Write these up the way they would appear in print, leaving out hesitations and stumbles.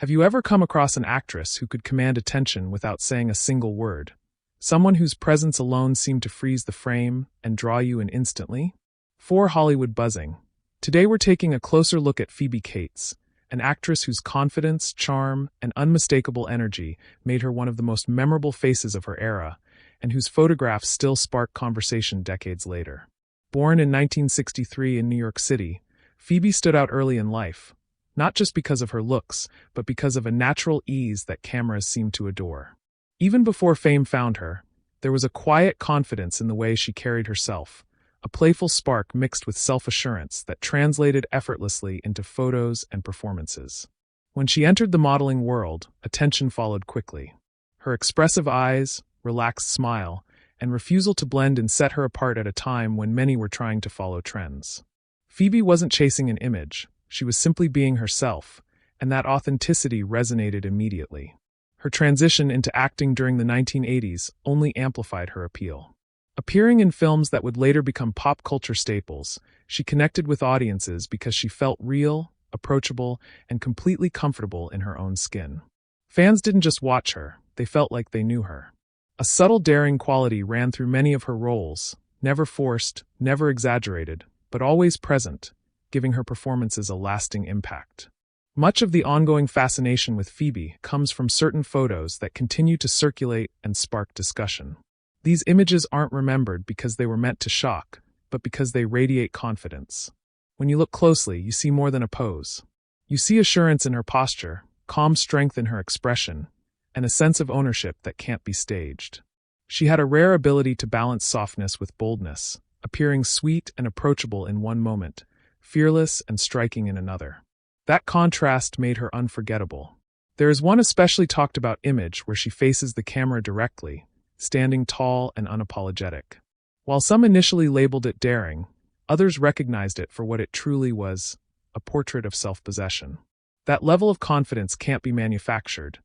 Have you ever come across an actress who could command attention without saying a single word? Someone whose presence alone seemed to freeze the frame and draw you in instantly? For Hollywood Buzzing. Today we're taking a closer look at Phoebe Cates, an actress whose confidence, charm, and unmistakable energy made her one of the most memorable faces of her era, and whose photographs still spark conversation decades later. Born in 1963 in New York City, Phoebe stood out early in life, not just because of her looks, but because of a natural ease that cameras seemed to adore. Even before fame found her, there was a quiet confidence in the way she carried herself, a playful spark mixed with self-assurance that translated effortlessly into photos and performances. When she entered the modeling world, attention followed quickly. Her expressive eyes, relaxed smile, and refusal to blend in set her apart at a time when many were trying to follow trends. Phoebe wasn't chasing an image, she was simply being herself, and that authenticity resonated immediately. Her transition into acting during the 1980s only amplified her appeal. Appearing in films that would later become pop culture staples, she connected with audiences because she felt real, approachable, and completely comfortable in her own skin. Fans didn't just watch her, they felt like they knew her. A subtle daring quality ran through many of her roles, never forced, never exaggerated, but always present, giving her performances a lasting impact. Much of the ongoing fascination with Phoebe comes from certain photos that continue to circulate and spark discussion. These images aren't remembered because they were meant to shock, but because they radiate confidence. When you look closely, you see more than a pose. You see assurance in her posture, calm strength in her expression, and a sense of ownership that can't be staged. She had a rare ability to balance softness with boldness, appearing sweet and approachable in one moment, fearless and striking in another. That contrast made her unforgettable. There is one especially talked about image where she faces the camera directly, standing tall and unapologetic. While some initially labeled it daring, others recognized it for what it truly was, a portrait of self-possession. That level of confidence can't be manufactured,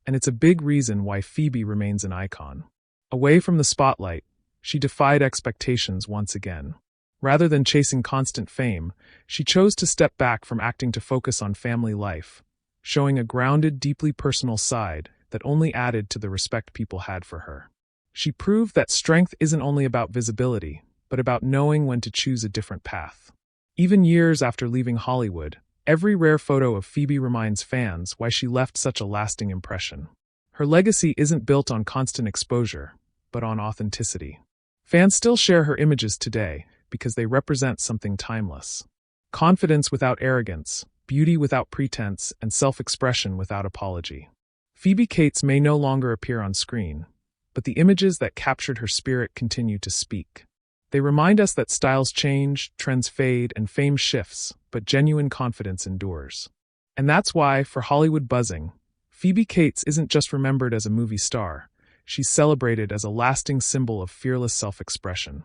and it's a big reason why Phoebe remains an icon. Away from the spotlight, she defied expectations once again. Rather than chasing constant fame, she chose to step back from acting to focus on family life, showing a grounded, deeply personal side that only added to the respect people had for her. She proved that strength isn't only about visibility, but about knowing when to choose a different path. Even years after leaving Hollywood, every rare photo of Phoebe reminds fans why she left such a lasting impression. Her legacy isn't built on constant exposure, but on authenticity. Fans still share her images today because they represent something timeless. Confidence without arrogance, beauty without pretense, and self-expression without apology. Phoebe Cates may no longer appear on screen, but the images that captured her spirit continue to speak. They remind us that styles change, trends fade, and fame shifts, but genuine confidence endures. And that's why, for Hollywood Buzzing, Phoebe Cates isn't just remembered as a movie star, she's celebrated as a lasting symbol of fearless self-expression.